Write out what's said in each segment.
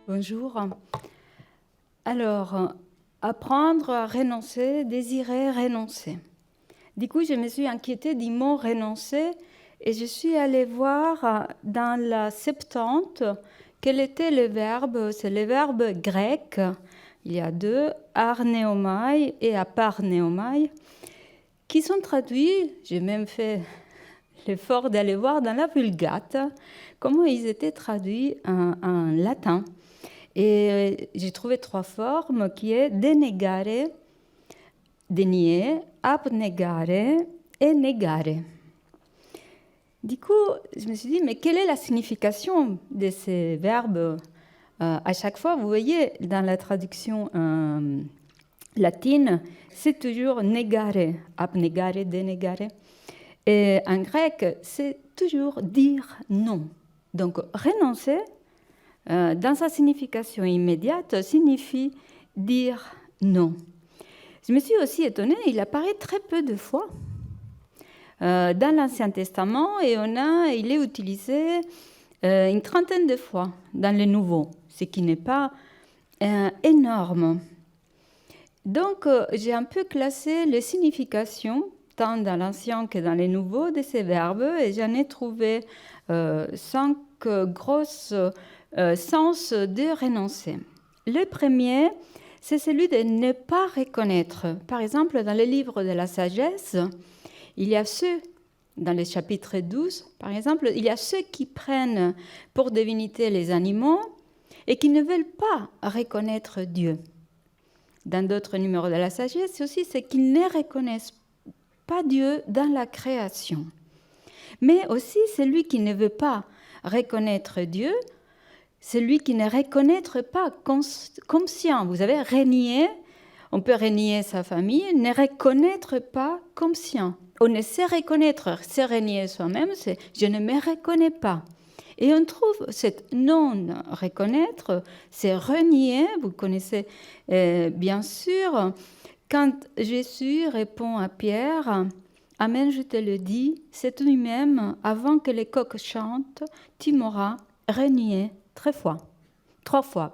Bonjour. Alors, apprendre à renoncer, désirer renoncer. Du coup, je me suis inquiétée du mot renoncer et je suis allée voir dans la Septante quel était le verbe. C'est le verbe grec. Il y a deux, arneomai et aparneomai, qui sont traduits, j'ai même fait l'effort d'aller voir dans la Vulgate comment ils étaient traduits en latin. Et j'ai trouvé trois formes qui est denegare, dénier, abnegare et negare. Du coup, je me suis dit, mais quelle est la signification de ces verbes à chaque fois, vous voyez, dans la traduction latine, c'est toujours negare, abnegare, denegare. Et en grec, c'est toujours dire non. Donc, renoncer, dans sa signification immédiate, signifie dire non. Je me suis aussi étonnée, il apparaît très peu de fois dans l'Ancien Testament et il est utilisé une trentaine de fois dans le Nouveau, ce qui n'est pas énorme. Donc, j'ai un peu classé les significations, tant dans l'Ancien que dans le Nouveau, de ces verbes et j'en ai trouvé 5 grosses sens de renoncer. Le premier, c'est celui de ne pas reconnaître. Par exemple, dans le livre de la sagesse, il y a ceux, dans le chapitre 12, par exemple, il y a ceux qui prennent pour divinité les animaux et qui ne veulent pas reconnaître Dieu. Dans d'autres numéros de la sagesse, c'est aussi ceux qui ne reconnaissent pas Dieu dans la création. Mais aussi celui qui ne veut pas reconnaître Dieu, celui qui ne reconnaît pas conscient. Vous avez renié, on peut renier sa famille, ne reconnaître pas conscient. On ne sait reconnaître, c'est renier soi-même, c'est je ne me reconnais pas. Et on trouve cette non-reconnaître, c'est renier, vous connaissez bien sûr, quand Jésus répond à Pierre, « Amen, je te le dis, c'est lui-même, avant que les coqs chantent, tu m'auras renié 3 fois.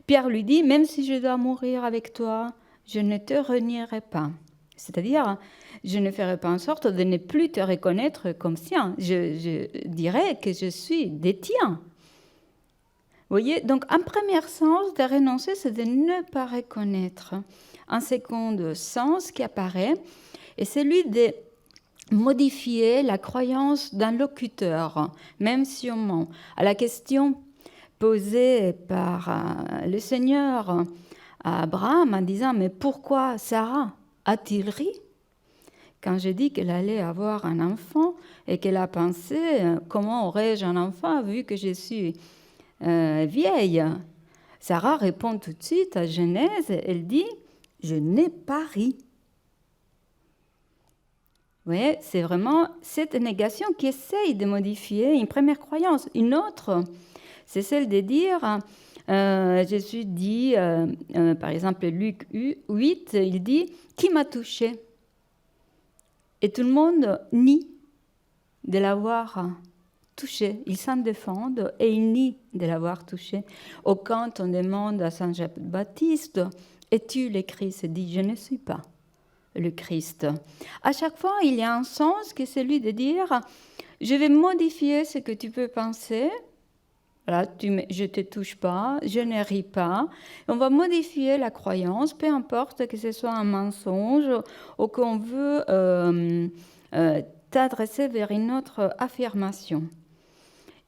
Pierre lui dit, « Même si je dois mourir avec toi, je ne te renierai pas. » C'est-à-dire, je ne ferai pas en sorte de ne plus te reconnaître comme sien. Je dirai que je suis des tiens. Vous voyez, donc un premier sens de renoncer, c'est de ne pas reconnaître. Un second sens qui apparaît est celui de modifier la croyance d'un locuteur, même si on ment. À la question posée par le Seigneur à Abraham en disant « Mais pourquoi Sarah a-t-il ri ?» Quand je dis qu'elle allait avoir un enfant et qu'elle a pensé « Comment aurais-je un enfant vu que je suis vieille ?» Sarah répond tout de suite à Genèse, elle dit « Je n'ai pas ri ». Vous voyez, c'est vraiment cette négation qui essaye de modifier une première croyance. Une autre, c'est celle de dire, Jésus dit, par exemple Luc 8, il dit « Qui m'a touché ?» Et tout le monde nie de l'avoir touché. Ils s'en défendent et ils nient de l'avoir touché. Ou quand on demande à Saint Jean-Baptiste « Es-tu le Christ ?» Il dit « Je ne suis pas le Christ. » À chaque fois, il y a un sens qui est celui de dire « Je vais modifier ce que tu peux penser. Voilà, je ne te touche pas, je ne ris pas. » On va modifier la croyance, peu importe que ce soit un mensonge ou qu'on veut t'adresser vers une autre affirmation.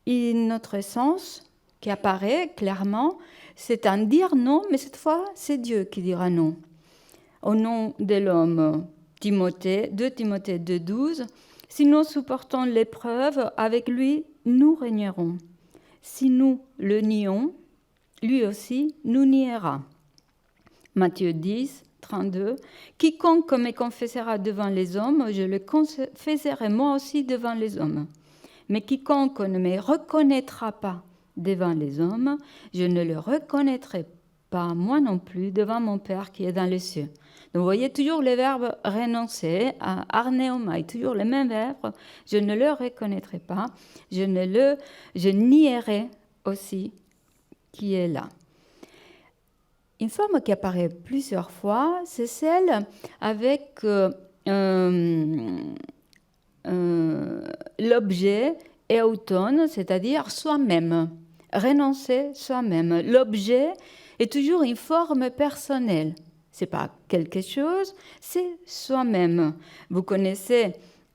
Et notre sens qui apparaît clairement, c'est un dire non, mais cette fois, c'est Dieu qui dira non. Au nom de l'homme, 2 Timothée 2,12, « Si nous supportons l'épreuve, avec lui, nous régnerons. Si nous le nions, lui aussi nous niera. » Matthieu 10, 32, « Quiconque me confessera devant les hommes, je le confesserai moi aussi devant les hommes. Mais quiconque ne me reconnaîtra pas devant les hommes, je ne le reconnaîtrai pas moi non plus, devant mon Père qui est dans les cieux. Donc vous voyez toujours le verbe renoncer, arneomai, toujours le même verbe. Je ne le reconnaîtrai pas, je nierai aussi qui est là. Une forme qui apparaît plusieurs fois, c'est celle avec l'objet et auton, c'est-à-dire soi-même, renoncer soi-même. L'objet est toujours une forme personnelle. Ce n'est pas quelque chose, c'est soi-même. Vous connaissez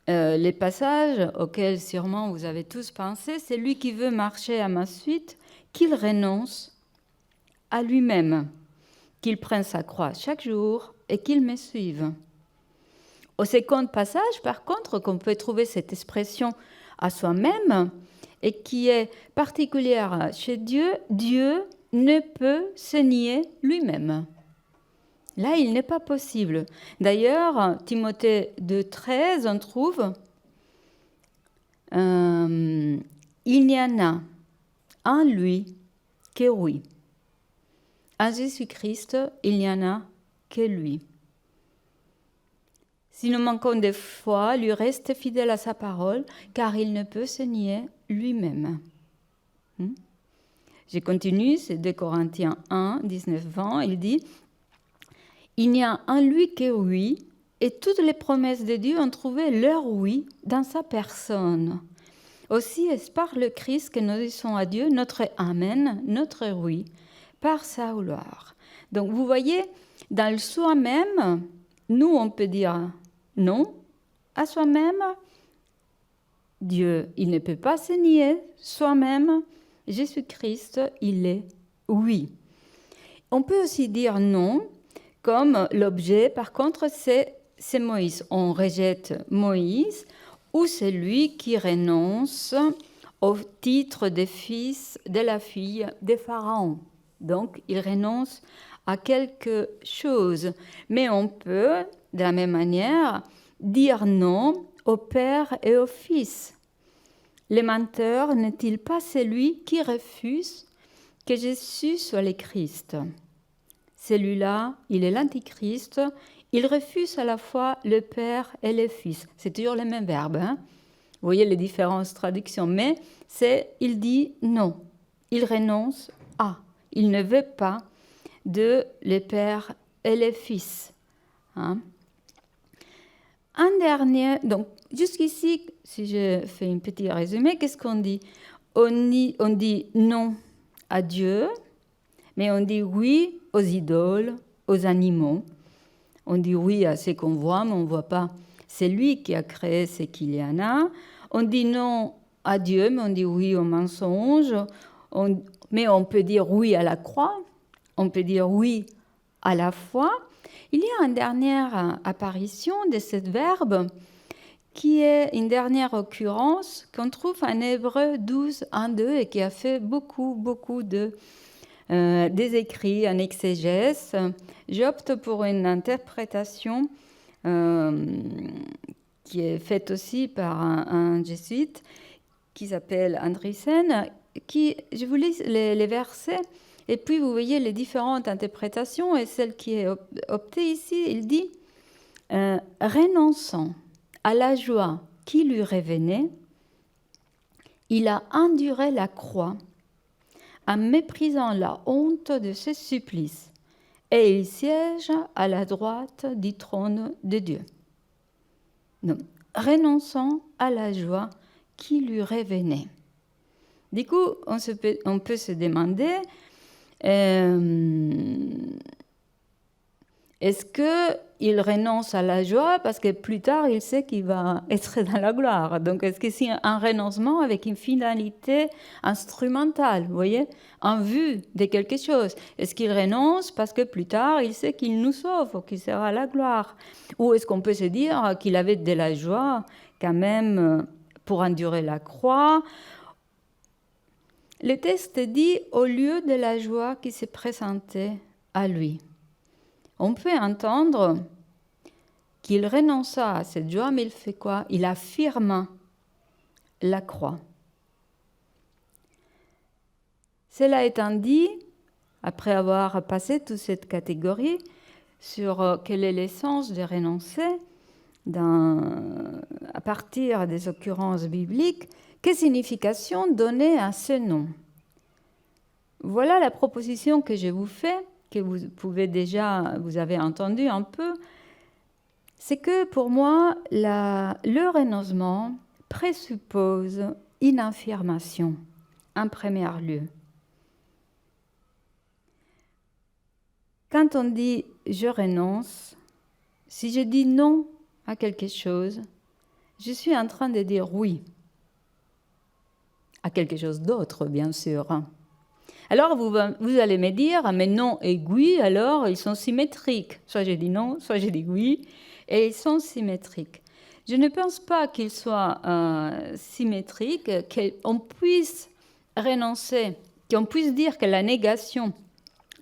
les passages auxquels sûrement vous avez tous pensé. C'est lui qui veut marcher à ma suite, qu'il renonce à lui-même, qu'il prenne sa croix chaque jour et qu'il me suive. Au second passage, par contre, qu'on peut trouver cette expression à soi-même et qui est particulière chez Dieu, Dieu ne peut se nier lui-même. Là, il n'est pas possible. D'ailleurs, Timothée 2,13, on trouve il n'y en a en lui que oui. En Jésus-Christ, il n'y en a que lui. Si nous manquons de foi, lui reste fidèle à sa parole, car il ne peut se nier lui-même. Je continue, c'est 2 Corinthiens 1, 19-20, il dit « Il n'y a en lui que oui, et toutes les promesses de Dieu ont trouvé leur oui dans sa personne. Aussi est-ce par le Christ que nous disons à Dieu notre Amen, notre oui, par sa gloire. » Donc vous voyez, dans le soi-même, nous on peut dire non à soi-même. Dieu, il ne peut pas se nier soi-même. Jésus-Christ, il est oui. On peut aussi dire non, comme l'objet, par contre, c'est Moïse. On rejette Moïse ou celui qui renonce au titre de fils de la fille de Pharaon. Donc, il renonce à quelque chose. Mais on peut, de la même manière, dire non au Père et au Fils. Le menteur n'est-il pas celui qui refuse que Jésus soit le Christ? Celui-là, il est l'Antichrist. Il refuse à la fois le Père et le Fils. C'est toujours le même verbe. Vous voyez les différentes traductions. Mais il dit non. Il renonce à. Il ne veut pas de le Père et le Fils. Un dernier, donc jusqu'ici, si je fais un petit résumé, qu'est-ce qu'on dit? On dit non à Dieu, mais on dit oui aux idoles, aux animaux. On dit oui à ce qu'on voit, mais on ne voit pas. C'est lui qui a créé ce qu'il y en a. On dit non à Dieu, mais on dit oui aux mensonges. Mais on peut dire oui à la croix. On peut dire oui à la foi. Il y a une dernière apparition de ce verbe qui est une dernière occurrence qu'on trouve en Hébreux 12, 1, 2 et qui a fait beaucoup des écrits en exégèse. J'opte pour une interprétation qui est faite aussi par un jésuite qui s'appelle Andriessen. Je vous lis les versets. Et puis, vous voyez les différentes interprétations, et celle qui est optée ici, il dit « Renonçant à la joie qui lui revenait, il a enduré la croix, en méprisant la honte de ce supplice, et il siège à la droite du trône de Dieu. » Donc, renonçant à la joie qui lui revenait. Du coup, on peut se demander... est-ce qu'il renonce à la joie parce que plus tard, il sait qu'il va être dans la gloire? Donc, est-ce que c'est un renoncement avec une finalité instrumentale, vous voyez, en vue de quelque chose? Est-ce qu'il renonce parce que plus tard, il sait qu'il nous sauve ou qu'il sera à la gloire? Ou est-ce qu'on peut se dire qu'il avait de la joie quand même pour endurer la croix? Le texte dit « au lieu de la joie qui s'est présentée à lui ». On peut entendre qu'il renonça à cette joie, mais il fait quoi? Il affirme la croix. Cela étant dit, après avoir passé toute cette catégorie sur quel est l'essence de renoncer à partir des occurrences bibliques, quelle signification donner à ce nom? Voilà la proposition que je vous fais, que vous avez entendu un peu, c'est que pour moi, le renoncement présuppose une affirmation en premier lieu. Quand on dit « je renonce », si je dis non à quelque chose, je suis en train de dire oui à quelque chose d'autre, bien sûr. Alors vous allez me dire « mais non et oui, alors ils sont symétriques ». Soit je dis non, soit je dis oui, et ils sont symétriques. Je ne pense pas qu'ils soient symétriques, qu'on puisse renoncer, qu'on puisse dire que la négation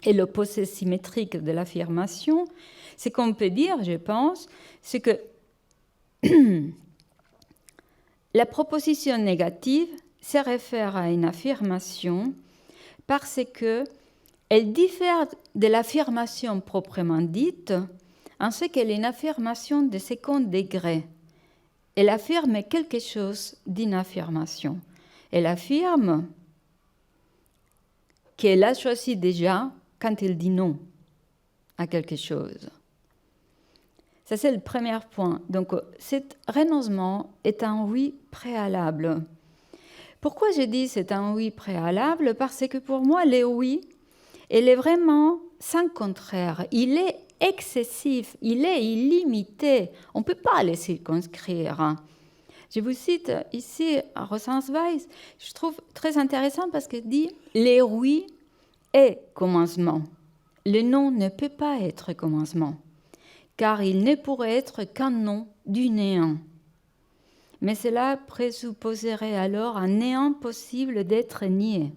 est l'opposé symétrique de l'affirmation. Ce qu'on peut dire, je pense, c'est que la proposition négative se réfère à une affirmation parce qu'elle diffère de l'affirmation proprement dite en ce qu'elle est une affirmation de second degré. Elle affirme quelque chose d'une affirmation. Elle affirme qu'elle a choisi déjà quand elle dit non à quelque chose. Ça, c'est le premier point. Donc, cet renoncement est un oui préalable. Pourquoi je dis c'est un oui préalable? Parce que pour moi, le oui, il est vraiment sans contraire. Il est excessif, il est illimité. On ne peut pas le circonscrire. Je vous cite ici Rosenzweig, je trouve très intéressant parce qu'il dit « le oui est commencement ». Le non ne peut pas être commencement, car il ne pourrait être qu'un non du néant. Mais cela présupposerait alors un néant possible d'être nié.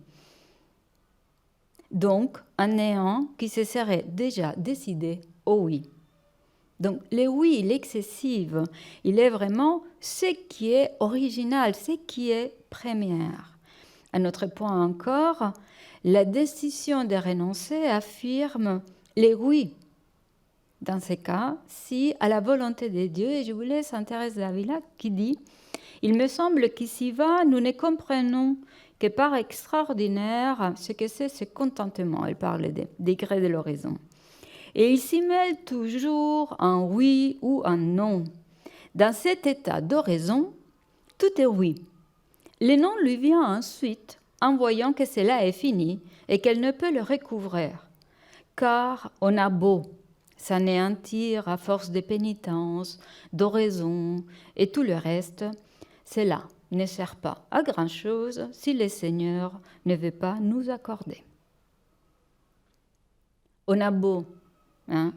Donc, un néant qui se serait déjà décidé au oui. Donc, le oui, l'excessif, il est vraiment ce qui est original, ce qui est première. Un autre point encore, la décision de renoncer affirme le oui. Dans ce cas, si à la volonté de Dieu, et je vous laisse Thérèse d'Avila qui dit « Il me semble qu'ici-bas, nous ne comprenons que par extraordinaire ce que c'est ce contentement. » Elle parle des degrés de l'horizon. Et il s'y mêle toujours un oui ou un non. Dans cet état d'oraison, tout est oui. Le non lui vient ensuite en voyant que cela est fini et qu'elle ne peut le recouvrir. Car on a beau s'anéantir à force de pénitence, d'oraison et tout le reste, cela ne sert pas à grand-chose si le Seigneur ne veut pas nous accorder. On a beau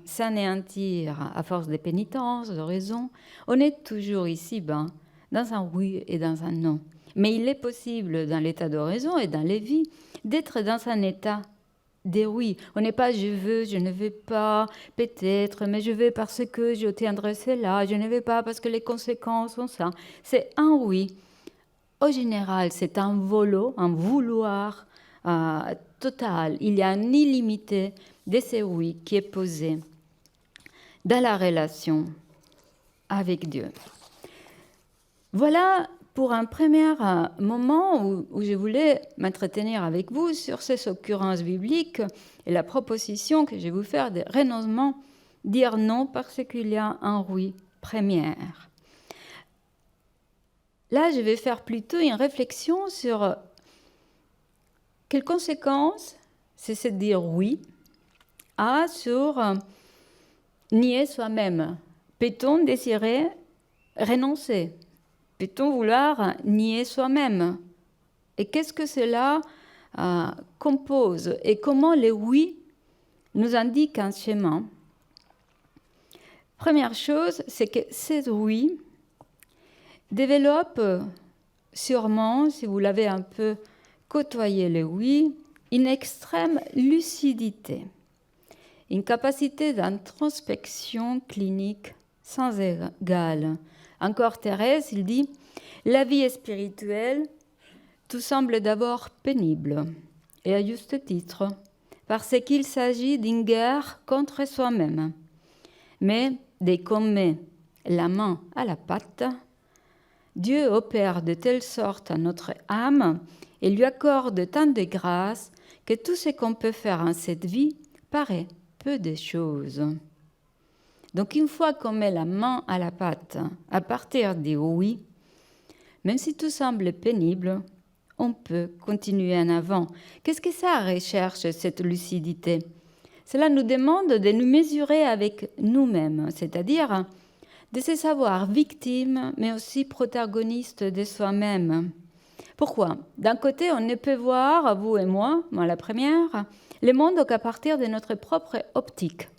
s'anéantir à force de pénitence, d'oraison, on est toujours ici-bas, dans un oui et dans un non. Mais il est possible, dans l'état d'oraison et dans les vies, d'être dans un état de oui. On n'est pas « je veux, je ne veux pas, peut-être, mais je veux parce que j'obtiendrai cela, je ne veux pas parce que les conséquences sont ça ». C'est un oui. Au général, c'est un volo, un vouloir total. Il y a un illimité de ce oui qui est posé dans la relation avec Dieu. Voilà pour un premier moment où je voulais m'entretenir avec vous sur ces occurrences bibliques et la proposition que je vais vous faire de renoncement, dire non parce qu'il y a un oui première. Là, je vais faire plutôt une réflexion sur quelles conséquences c'est de dire oui a sur nier soi-même. Peut-on désirer renoncer? Peut-on vouloir nier soi-même? Et qu'est-ce que cela compose? Et comment le oui nous indique un chemin? Première chose, c'est que ce oui développe sûrement, si vous l'avez un peu côtoyé le oui, une extrême lucidité, une capacité d'introspection clinique sans égale. Encore Thérèse, il dit « La vie spirituelle, tout semble d'abord pénible, et à juste titre, parce qu'il s'agit d'une guerre contre soi-même. Mais dès qu'on met la main à la pâte, Dieu opère de telle sorte à notre âme et lui accorde tant de grâce que tout ce qu'on peut faire en cette vie paraît peu de choses. Donc une fois qu'on met la main à la pâte, à partir des oui, même si tout semble pénible, on peut continuer en avant. Qu'est-ce que ça recherche, cette lucidité? Cela nous demande de nous mesurer avec nous-mêmes, c'est-à-dire de se savoir victime, mais aussi protagoniste de soi-même. Pourquoi? D'un côté, on ne peut voir, vous et moi la première, le monde qu'à partir de notre propre optique,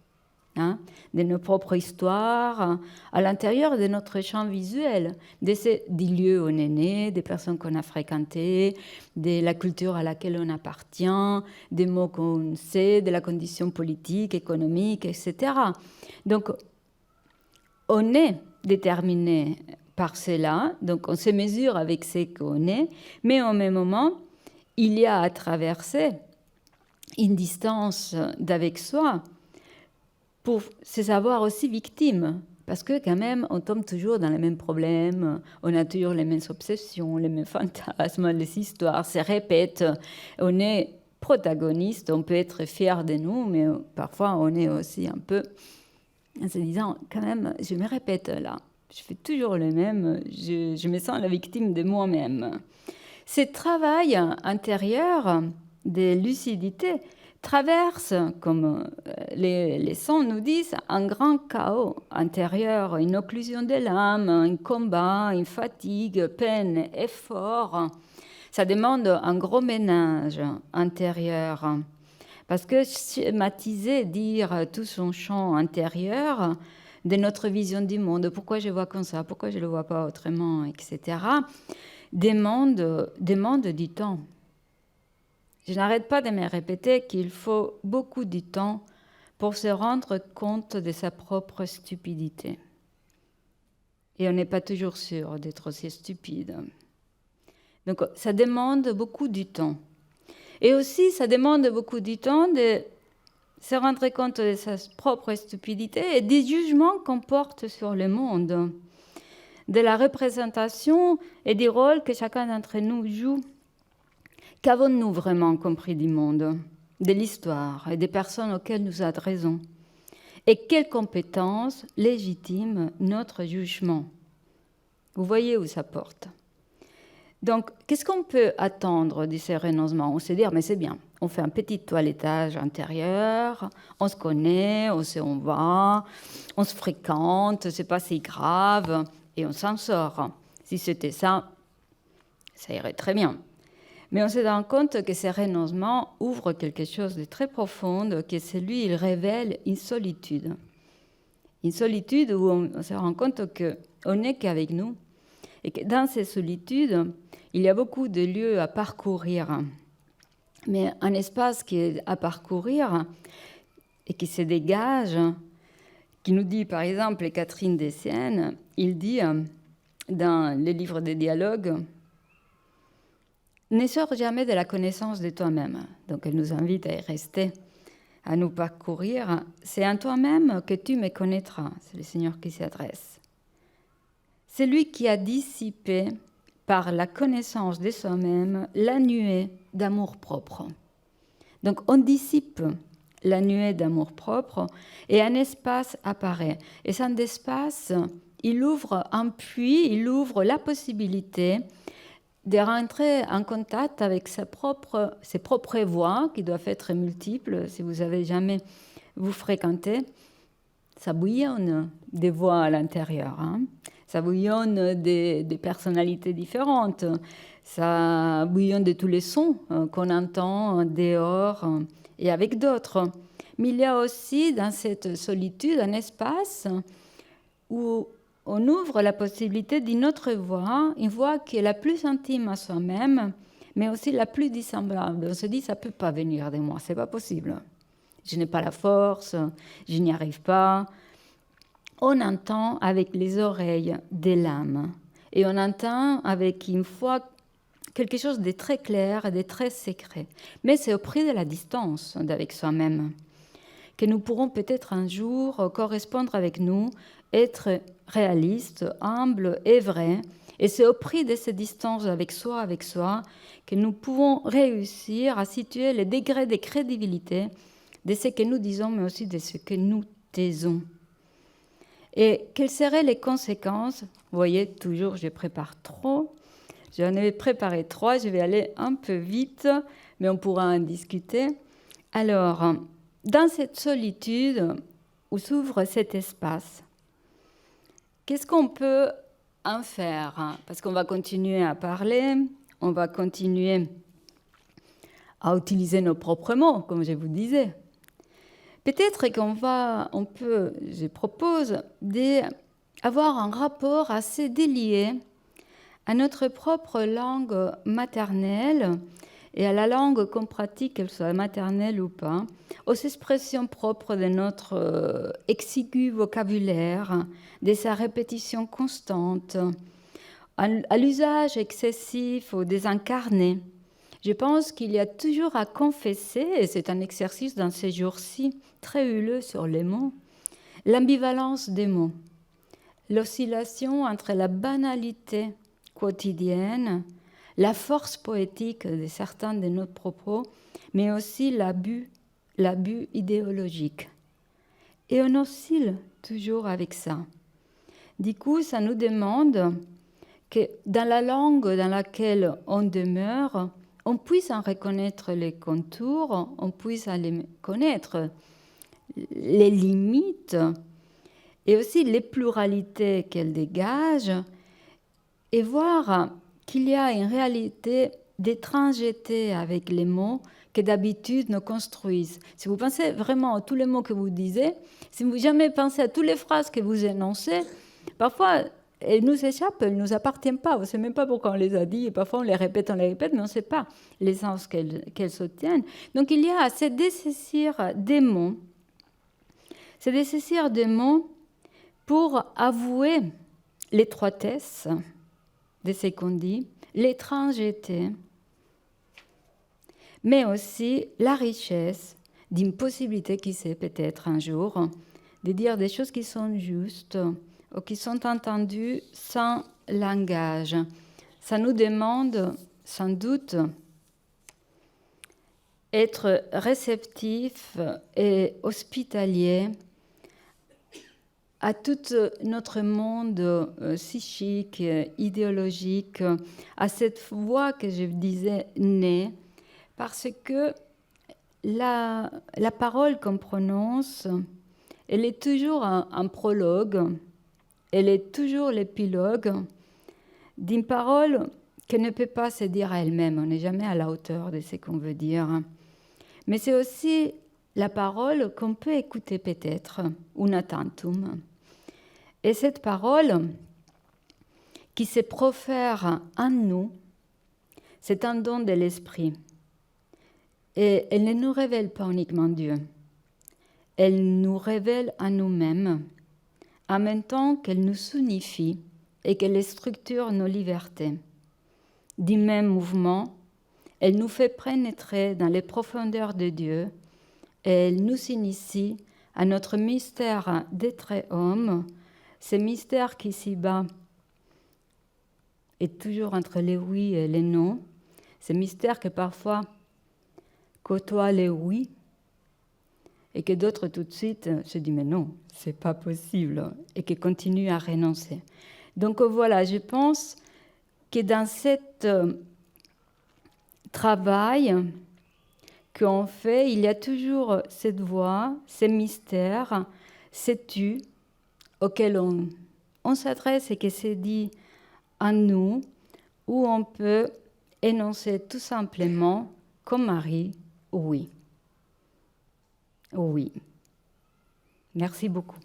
de nos propres histoires, à l'intérieur de notre champ visuel, des lieux où on est né, des personnes qu'on a fréquentées, de la culture à laquelle on appartient, des mots qu'on sait, de la condition politique, économique, etc. Donc, on est déterminé par cela, donc on se mesure avec ce qu'on est, mais au même moment, il y a à traverser une distance d'avec soi pour se savoir aussi victime, parce que quand même, on tombe toujours dans les mêmes problèmes, on a toujours les mêmes obsessions, les mêmes fantasmes, les histoires se répètent, on est protagoniste, on peut être fier de nous, mais parfois on est aussi un peu en se disant, quand même, je me répète là, je fais toujours le même, je me sens la victime de moi-même. Ce travail intérieur de lucidité traverse, comme les sons nous disent, un grand chaos intérieur, une occlusion de l'âme, un combat, une fatigue, peine, effort. Ça demande un gros ménage intérieur. Parce que schématiser, dire tout son champ intérieur de notre vision du monde, pourquoi je vois comme ça, pourquoi je ne le vois pas autrement, etc., demande du temps. Je n'arrête pas de me répéter qu'il faut beaucoup de temps pour se rendre compte de sa propre stupidité. Et on n'est pas toujours sûr d'être aussi stupide. Donc ça demande beaucoup de temps. Et aussi, ça demande beaucoup de temps de se rendre compte de sa propre stupidité et des jugements qu'on porte sur le monde, de la représentation et des rôles que chacun d'entre nous joue. Qu'avons-nous vraiment compris du monde, de l'histoire et des personnes auxquelles nous adressons? Et quelles compétences légitiment notre jugement? Vous voyez où ça porte. Donc, qu'est-ce qu'on peut attendre de ces renoncements? On se dit, mais c'est bien, on fait un petit toilettage intérieur, on se connaît, on sait où on va, on se fréquente, c'est pas si grave, et on s'en sort. Si c'était ça, ça irait très bien. Mais on se rend compte que ces renoncements ouvrent quelque chose de très profond, que celui, il révèle une solitude. Une solitude où on se rend compte qu'on n'est qu'avec nous, et que dans ces solitudes, il y a beaucoup de lieux à parcourir. Mais un espace qui est à parcourir et qui se dégage, qui nous dit par exemple Catherine Dessiène, il dit dans le livre des dialogues, ne sors jamais de la connaissance de toi-même. Donc elle nous invite à y rester, à nous parcourir. C'est en toi-même que tu me connaîtras. C'est le Seigneur qui s'y adresse. C'est lui qui a dissipé par la connaissance de soi-même la nuée d'amour-propre. Donc on dissipe la nuée d'amour-propre et un espace apparaît. Et cet espace, il ouvre un puits, il ouvre la possibilité de rentrer en contact avec ses propres voix, qui doivent être multiples. Si vous avez jamais vous fréquenté, ça bouillonne des voix à l'intérieur. Ça bouillonne des personnalités différentes. Ça bouillonne de tous les sons qu'on entend dehors et avec d'autres. Mais il y a aussi dans cette solitude un espace où on ouvre la possibilité d'une autre voix, une voix qui est la plus intime à soi-même, mais aussi la plus dissemblable. On se dit, ça ne peut pas venir de moi, ce n'est pas possible. Je n'ai pas la force, je n'y arrive pas. On entend avec les oreilles de l'âme. Et on entend avec une foi quelque chose de très clair et de très secret. Mais c'est au prix de la distance avec soi-même que nous pourrons peut-être un jour correspondre avec nous, être réalistes, humbles et vrais. Et c'est au prix de ces distances avec soi, que nous pouvons réussir à situer les degrés de crédibilité de ce que nous disons, mais aussi de ce que nous taisons. Et quelles seraient les conséquences? Vous voyez, toujours, je prépare trop. J'en ai préparé 3, je vais aller un peu vite, mais on pourra en discuter. Alors, dans cette solitude où s'ouvre cet espace, qu'est-ce qu'on peut en faire? Parce qu'on va continuer à parler, on va continuer à utiliser nos propres mots, comme je vous disais. Peut-être je propose d'avoir un rapport assez délié à notre propre langue maternelle et à la langue qu'on pratique, qu'elle soit maternelle ou pas, aux expressions propres de notre exigu vocabulaire, de sa répétition constante, à l'usage excessif ou désincarné. Je pense qu'il y a toujours à confesser, et c'est un exercice dans ces jours-ci très huileux sur les mots, l'ambivalence des mots, l'oscillation entre la banalité quotidienne, la force poétique de certains de nos propos, mais aussi l'abus idéologique. Et on oscille toujours avec ça. Du coup, ça nous demande que dans la langue dans laquelle on demeure, on puisse en reconnaître les contours, on puisse en connaître les limites et aussi les pluralités qu'elle dégage, et voir qu'il y a une réalité d'étrangeté avec les mots que d'habitude nous construisent. Si vous pensez vraiment à tous les mots que vous disiez, si vous jamais pensez à toutes les phrases que vous énoncez, parfois elles nous échappent, elles ne nous appartiennent pas. On ne sait même pas pourquoi on les a dit, et parfois on les répète, mais on ne sait pas les sens qu'elles soutiennent. Donc il y a à se dessaisir des mots, pour avouer l'étroitesse de ce qu'on dit, l'étrangeté, mais aussi la richesse d'une possibilité qui sait peut-être un jour de dire des choses qui sont justes ou qui sont entendues sans langage. Ça nous demande sans doute être réceptif et hospitalier à tout notre monde psychique, idéologique, à cette voix que je disais née, parce que la parole qu'on prononce, elle est toujours un prologue, elle est toujours l'épilogue d'une parole qui ne peut pas se dire à elle-même. On n'est jamais à la hauteur de ce qu'on veut dire. Mais c'est aussi la parole qu'on peut écouter peut-être, una tantum. Et cette parole qui se profère en nous, c'est un don de l'esprit. Et elle ne nous révèle pas uniquement Dieu. Elle nous révèle à nous-mêmes, en même temps qu'elle nous unifie et qu'elle structure nos libertés. Du même mouvement, elle nous fait pénétrer dans les profondeurs de Dieu et elle nous initie à notre mystère d'être homme, ce mystère qui s'y bat est toujours entre les oui et les non, ce mystère que parfois côtoie les oui et que d'autres tout de suite se disent mais non, c'est pas possible et qui continuent à renoncer. Donc voilà, je pense que dans cet travail qu'on fait, il y a toujours cette voix, ces mystères, ces tu auquel on s'adresse et qui s'est dit en nous, où on peut énoncer tout simplement, comme Marie, oui. Oui. Merci beaucoup.